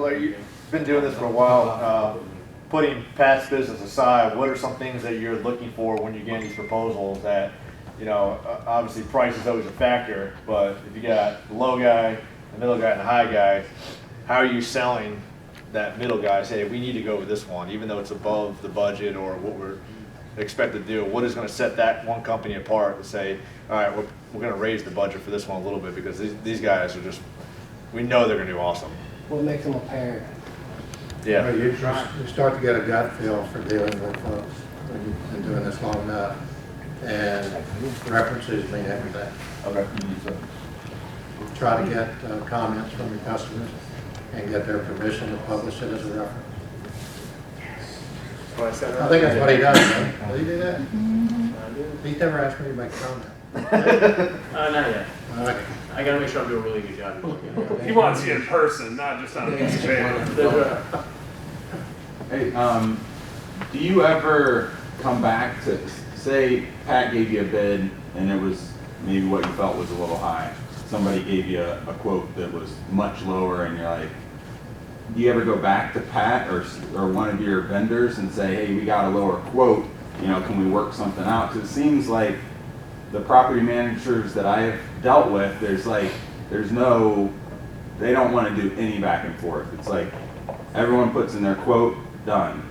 Larry, you've been doing this for a while. Putting Pat's business aside, what are some things that you're looking for when you're getting these proposals that, obviously price is always a factor, but if you got the low guy, the middle guy, and the high guy, how are you selling that middle guy? Say, we need to go with this one, even though it's above the budget or what we're expected to do. What is going to set that one company apart to say, all right, we're going to raise the budget for this one a little bit because these guys are just, we know they're going to do awesome. What makes them a parent? Yeah. Well, you start to get a gut feel for dealing with folks when you've been doing this long enough, and references mean everything. Okay. So try to get comments from your customers and get their permission to publish it as a reference. I think that's what he does, right? Does he do that? He's never asked me to make a comment. Not yet. Okay. I gotta make sure I'm doing a really good job. He wants you in person, not just on a piece of paper. Hey, do you ever come back to, say Pat gave you a bid and it was maybe what you felt was a little high. Somebody gave you a quote that was much lower and you're like, do you ever go back to Pat or one of your vendors and say, hey, we got a lower quote, can we work something out? Because it seems like the property managers that I have dealt with, they don't want to do any back and forth. It's like everyone puts in their quote, done.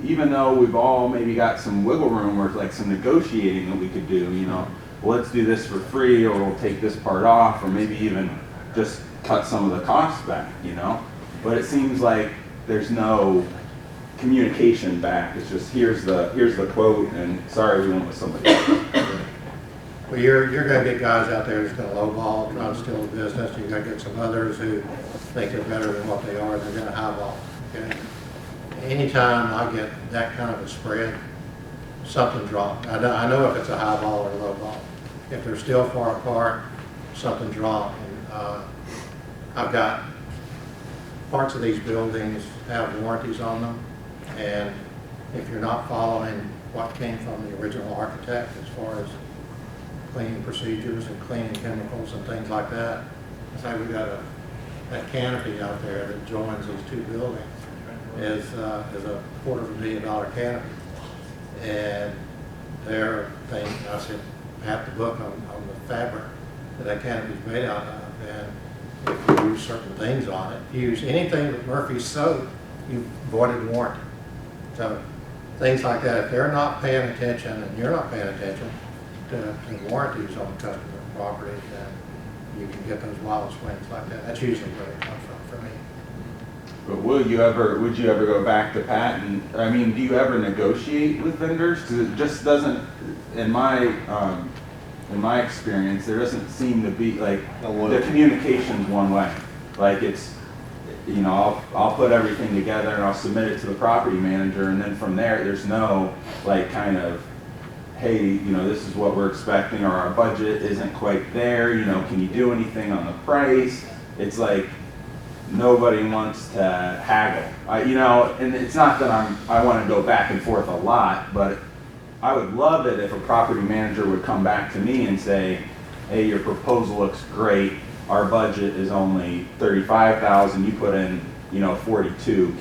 Even though we've all maybe got some wiggle room or like some negotiating that we could do, well, let's do this for free, or we'll take this part off, or maybe even just cut some of the costs back, But it seems like there's no communication back. It's just here's the quote, and sorry, we went with somebody else. Well, you're going to get guys out there that's going to lowball, try to steal the business. You're going to get some others who think they're better than what they are. They're going to highball. Okay. Anytime I get that kind of a spread, something's wrong. I know if it's a high ball or a low ball. If they're still far apart, something's wrong. And I've got parts of these buildings have warranties on them, and if you're not following what came from the original architect as far as cleaning procedures and cleaning chemicals and things like that, it's like we've got that canopy out there that joins these two buildings is a $250,000 canopy, and they're thing I said have to book on the fabric that canopy's made out of, and if you use certain things on it, if you use anything with Murphy's soap, you've voided warranty. So things like that, if they're not paying attention and you're not paying attention to warranties on customer property, then you can get those wild swings like that. That's usually where they come from for me. But would you ever go back to Pat do you ever negotiate with vendors? Because it just doesn't, in my experience, there doesn't seem to be like the communication's one way. Like it's, I'll put everything together and I'll submit it to the property manager, and then from there's no like kind of, hey, this is what we're expecting, or our budget isn't quite there. Can you do anything on the price? It's like nobody wants to haggle. And it's not that I want to go back and forth a lot, but I would love it if a property manager would come back to me and say, hey, your proposal looks great. Our budget is only $35,000. You put in, 42.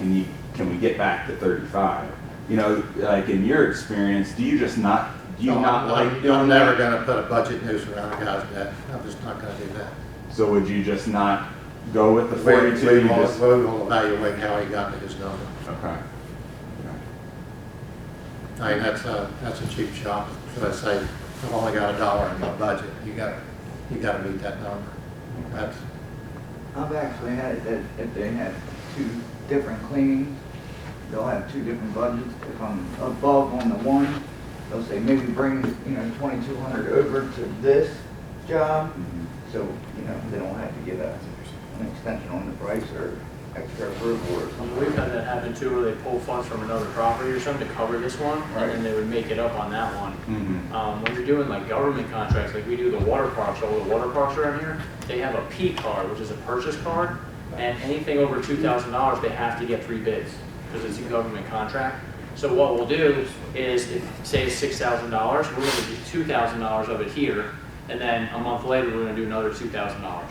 Can we get back to 35? Like in your experience, do you just not? I'm never going to put a budget noose around a guy's neck. I'm just not going to do that. So would you just not go with the 42? We will evaluate how he got to his number. Okay. I mean, that's a cheap shot. So I say, I've only got $1 in my budget. You got to meet that number. That's. I've actually had it that if they have two different cleanings, they'll have two different budgets. If I'm above on the one, they'll say maybe bring 2,200 over to this job, so they don't have to get an extension on the price or extra approval or something. We've had that happen too, where they pull funds from another property or something to cover this one, Right. and then they would make it up on that one. Mm-hmm. When you're doing like government contracts, like we do the water parks, all the water parks around here, they have a P card, which is a purchase card, and anything over $2,000, they have to get 3 bids, because it's a government contract. So what we'll do is, say it's $6,000, we're going to do $2,000 of it here, and then a month later we're going to do another $2,000.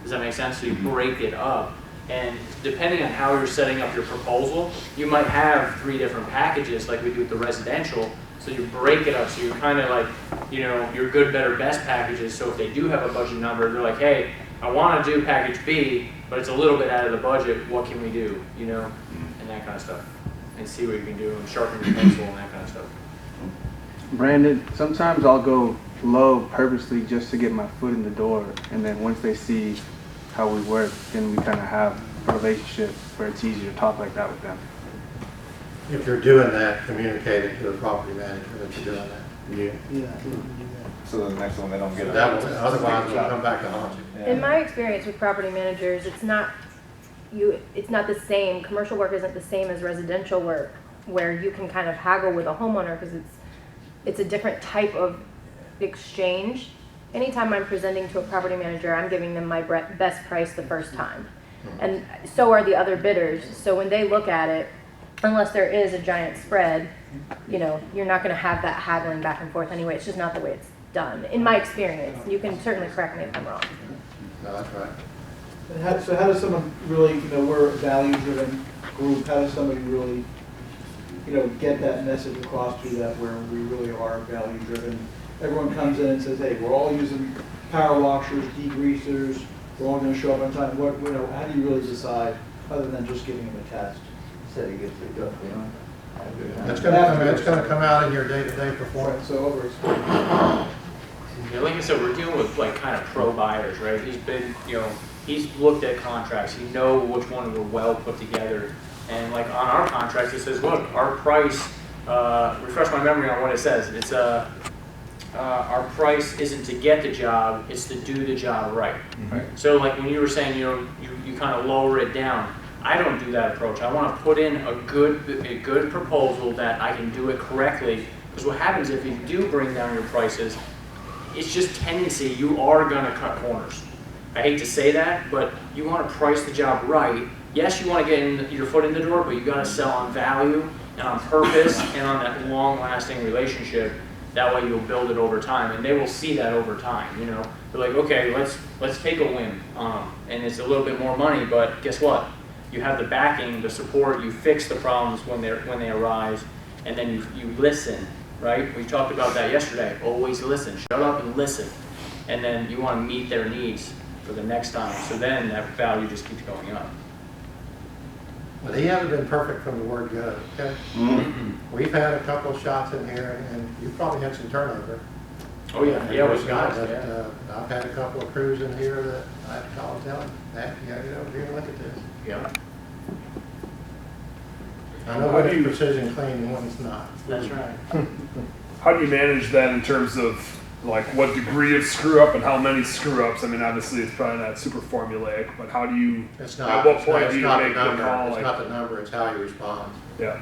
Does that make sense? So you break it up And depending on how you're setting up your proposal, you might have 3 different packages like we do with the residential. So you break it up, so you're kind of like, you know, your good, better, best packages. So if they do have a budget number, they're like, hey, I want to do package B, but it's a little bit out of the budget. What can we do? You know, and that kind of stuff. And see what you can do and sharpen your pencil and that kind of stuff. Brandon, sometimes I'll go low purposely just to get my foot in the door, and then once they see how we work, then we kind of have a relationship where it's easier to talk like that with them. If you're doing that, communicate it to the property manager that you're doing that. So the next one, they don't get it. That will, otherwise it'll come back to haunt you. In my experience with property managers, it's not the same, commercial work isn't the same as residential work, where you can kind of haggle with a homeowner because it's a different type of exchange. Anytime I'm presenting to a property manager, I'm giving them my best price the first time. And so are the other bidders. So when they look at it, unless there is a giant spread, you know, you're not gonna have that haggling back and forth anyway. It's just not the way it's done, in my experience. You can certainly correct me if I'm wrong. No, that's right. And so how does someone really, you know, we're a value-driven group, how does somebody really, you know, get that message across to that where we really are value-driven? Everyone comes in and says, hey, we're all using power washers, degreasers, we're all gonna show up on time. What, you know, how do you really decide, other than just giving them a test? Said he gets it done, you know? It's gonna come out in your day-to-day performance. So over. Yeah, like I said, we're dealing with like kind of pro buyers, right? He's been, you know, he's looked at contracts. He knows which ones were well put together. And like on our contracts, it says, look, our price, refresh my memory on what it says. It's our price isn't to get the job, it's to do the job right. Right. So like when you were saying, you know, you kind of lower it down. I don't do that approach. I want to put in a good proposal that I can do it correctly. Because what happens if you do bring down your prices, it's just tendency, you are going to cut corners. I hate to say that, but you want to price the job right. Yes, you want to get your foot in the door, but you got to sell on value and on purpose and on that long-lasting relationship. That way you'll build it over time, and they will see that over time. You know, they're like, okay, let's take a win, and it's a little bit more money, but guess what? You have the backing, the support. You fix the problems when they arise, and then you listen. Right? We talked about that yesterday. Always listen. Shut up and listen, and then you want to meet their needs for the next time. So then that value just keeps going up. But he hasn't been perfect from the word go, okay? We've had a couple of shots in here, and you've probably had some turnover. Oh yeah, yeah, it was guys. But, Yeah. I've had a couple of crews in here that I have to call and tell them, hey, you gotta get over here and look at this. Yeah. I know what precision clean and one's not. That's right. How do you manage that in terms of like what degree of screw up and how many screw ups? I mean, obviously it's probably not super formulaic, but how do you? It's At not, what it's point not, do it's you not the make the number, call? it's Like, not the number, it's how you respond. yeah.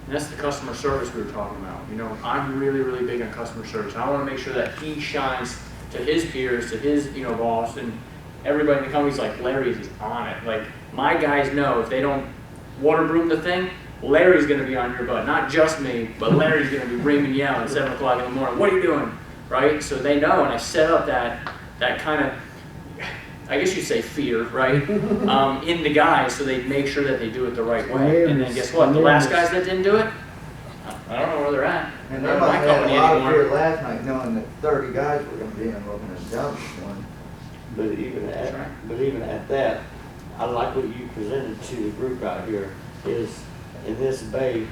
And that's the customer service we were talking about. You know, I'm really, really big on customer service. I want to make sure that he shines to his peers, to his, you know, boss, and everybody in the company's like, Larry's is on it. Like, my guys know if they don't water broom the thing, Larry's going to be on your butt. Not just me, but Larry's going to be ringing you out at 7 o'clock in the morning. What are you doing? Right? So they know, and I set up that kind of, I guess you'd say fear, right? In the guys, so they make sure that they do it the right way. And then guess what? The last guys that didn't do it, I don't know where they're at. And They're they in must my have had company a lot of anymore. fear last night knowing that 30 guys were gonna be in looking at the job this morning. But even That's at, right. but even at that, I like what you presented to the group out here, is in this bay,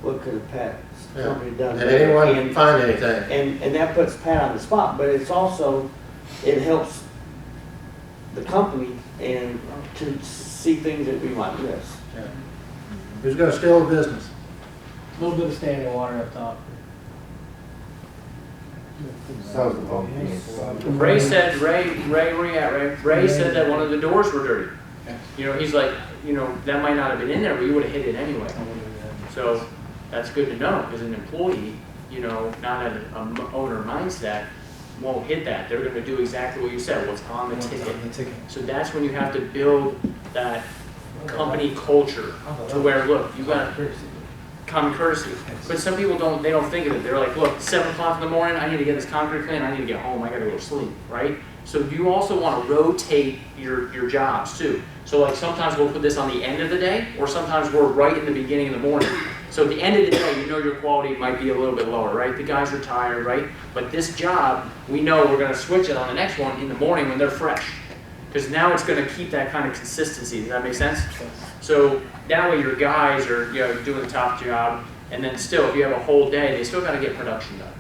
what could have Pat somebody done Did better? anyone And- find anything? And that puts Pat on the spot, but it's also, it helps the company and to see things that we might miss. Yeah. Who's gonna steal the business? A little bit of standing water up top. Ray said, Ray, where you at, Ray? Ray said that one of the doors were dirty. You know, he's like, you know, that might not have been in there, but you would have hit it anyway. So that's good to know, because an employee, you know, not an owner mindset, won't hit that. They're gonna do exactly what you said, what's on the ticket. So that's when you have to build that company culture to where, look, you got common courtesy. But some people don't, they don't think of it. They're like, look, 7 o'clock in the morning, I need to get this concrete clean, I need to get home, I gotta go to sleep, right? So you also wanna rotate your jobs too. So like sometimes we'll put this on the end of the day, or sometimes we're right in the beginning of the morning. So at the end of the day, you know your quality might be a little bit lower, right? The guys are tired, right? But this job, we know we're gonna switch it on the next one in the morning when they're fresh. Because now it's gonna keep that kind of consistency, does that make sense? So that way your guys are, you know, doing the top job, and then still, if you have a whole day, they still gotta get production done.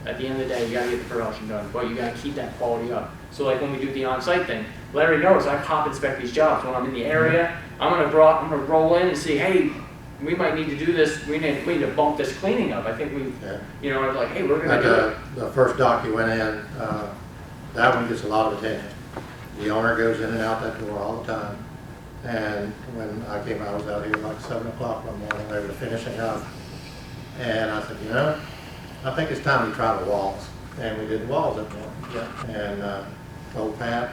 At the end of the day, you gotta get the production done, but you gotta keep that quality up. So like when we do the on-site thing, Larry knows I pop inspect these jobs. When I'm in the area, I'm gonna roll in and see, hey, we might need to do this, we need to bump this cleaning up. I think Yeah. you know, like, hey, we're gonna Like do it. the first dock you went in, that one gets a lot of attention. The owner goes in and out that door all the time. And when I came, I was out here like 7 o'clock one morning, they were finishing up. And I said, you know, I think it's time we try the walls. And we did the walls up there. And told Pat,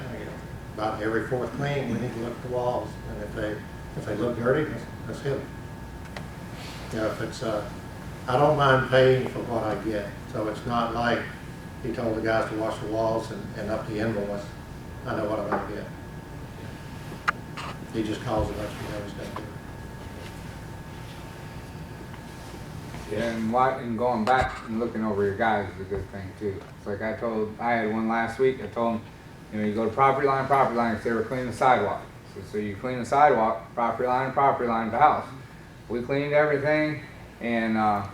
about every fourth clean, we need to look at the walls. And if they look dirty, let's hit them. You know, if it's, I don't mind paying for what I get. So it's not like he told the guys to wash the walls and up the invoice. I know what I'm gonna get. He just calls it up, you know he's gonna do it. Yeah, and going back and looking over your guys is a good thing too. It's like I had one last week. I told them, you know, you go to property line, because they were cleaning the sidewalk. So you clean the sidewalk, property line, the house. We cleaned everything, and I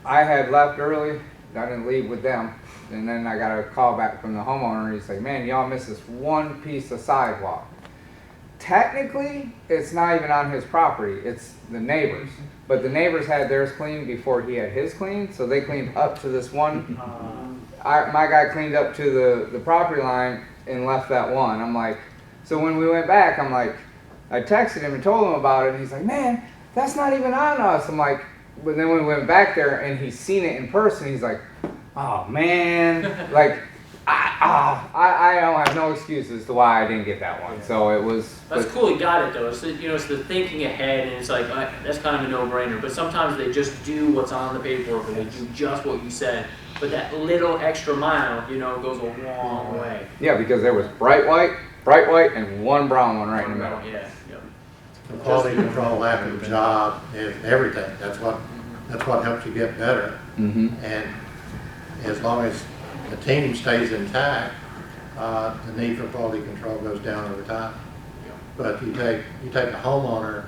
had left early. I didn't leave with them. And then I got a call back from the homeowner. He's like, man, y'all missed this one piece of sidewalk. Technically, it's not even on his property. It's the neighbors. But the neighbors had theirs cleaned before he had his cleaned, so they cleaned up to this one. My guy cleaned up to the property line and left that one. I'm like, so when we went back, I'm like, I texted him and told him about it, and he's like, man, that's not even on us. I'm like, but then we went back there and he's seen it in person. He's like, oh man, like, I don't have no excuses to why I didn't get that one. So it was. That's cool. He got it though. It's the, you know, it's the thinking ahead, and it's like that's kind of a no-brainer. But sometimes they just do what's on the paperwork, and they do just what you said. But that little extra mile, you know, goes a long way. Yeah, because there was bright white, and one brown one right in the middle. Yeah. Yep. The quality control after the job is everything. That's what helps you get better. Mm-hmm. And as long as the team stays intact, the need for quality control goes down over time. But you take a homeowner,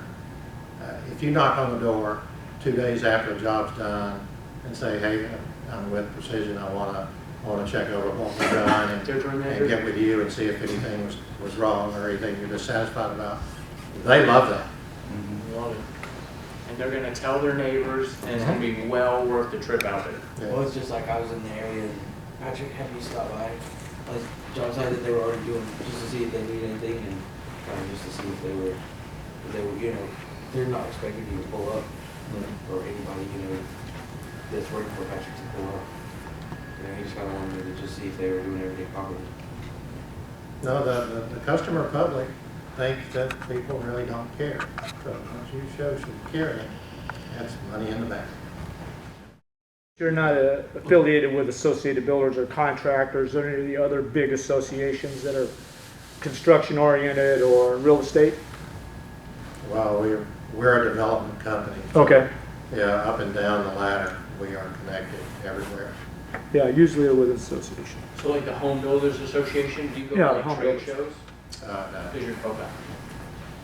if you knock on the door 2 days after the job's done and say, hey, I'm with Precision, I want to check over what we've done and get with you and see if anything was wrong or anything you're dissatisfied about. They love that. Love it. And they're going to tell their neighbors, and it's going to be well worth the trip out there. Yeah. Well, it's just like I was in the area, and Patrick had me stop by. Like John said that they were already doing, just to see if they need anything, and kind of just to see if they were, you know, they're not expecting you to pull up, or anybody, you know, that's working for Patrick to pull up. You know, he just kind of wanted me to just see if they were doing everything properly. No, the customer public thinks that people really don't care. So once you show some caring, that's money in the bank. You're not affiliated with Associated Builders or Contractors or any of the other big associations that are construction oriented or real estate? Well, we're a development company. Okay. Yeah, up and down the ladder, we are connected everywhere. Yeah, usually they're with an association. So like the Home Builders Association, do you go Yeah, to the like Home trade Builders. shows? No. Because you're okay.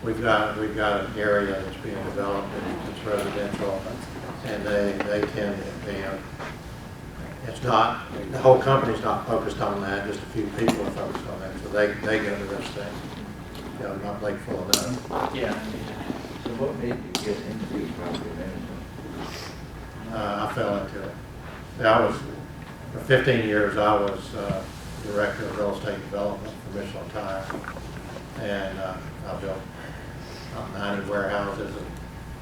We've got an area that's being developed and it's residential, and they tend to be, it's not, the whole company's not focused on that, just a few people are focused on that, so they go to those things. You know, not like full enough. Yeah. So what made you get into property management? I fell into it. Yeah, for 15 years, I was director of real estate development for Michelin Tire, and I built about 90 warehouses and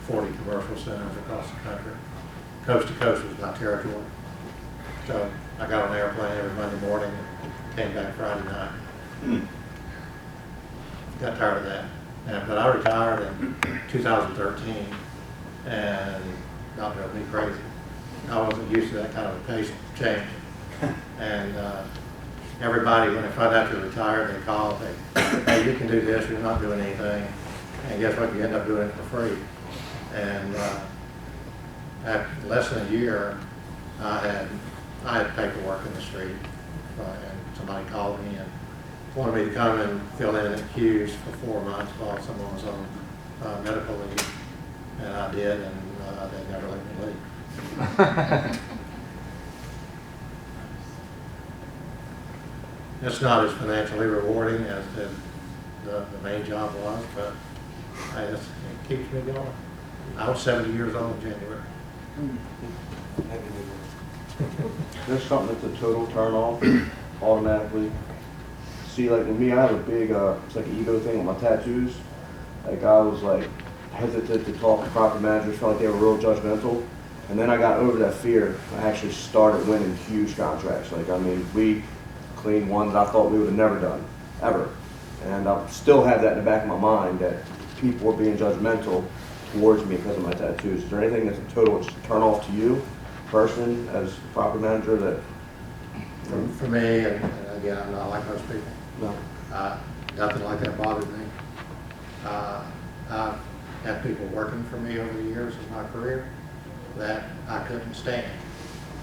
40 commercial centers across the country. Coast to coast was my territory. So I got on an airplane every Monday morning and came back Friday night. Got tired of that. But I retired in 2013, and not drove me crazy. I wasn't used to that kind of a pace change. And everybody, when they find out you're retired, they call, hey, you can do this, you're not doing anything. And guess what, you end up doing it for free. And after less than a year, I had paperwork in the street, and somebody called me and wanted me to come and fill in at queues for 4 months while someone was on medical leave. And I did, and they never let me leave. It's not as financially rewarding as the main job was, but it keeps me going. I was 70 years old in January. There's something that's a total turn off automatically. See, like with me, I have a big, it's like an ego thing with my tattoos. Like I was like hesitant to talk to property managers, felt like they were real judgmental. And then I got over that fear. I actually started winning huge contracts. Like, I mean, we cleaned one that I thought we would have never done, ever. And I still have that in the back of my mind that people were being judgmental towards me because of my tattoos. Is there anything that's a total turn off to you, person, as a property manager that? For me, and again, I'm not like most people. No. Nothing like that bothered me. I've had people working for me over the years of my career that I couldn't stand.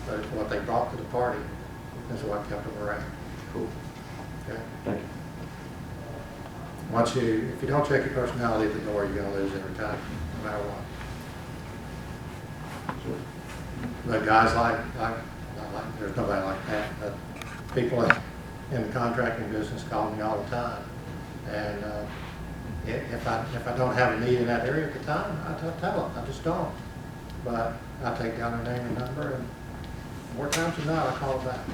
But it's what they brought to the party. That's what kept them around. Cool. Okay? Thank you. If you don't check your personality at the door, you're going to lose every time, no matter what. Sure. But guys there's nobody like that, but people in the contracting business call me all the time. And if I don't have a need in that area at the time, I tell them, I just don't. But I take down their name and number, and more times than not, I call them back.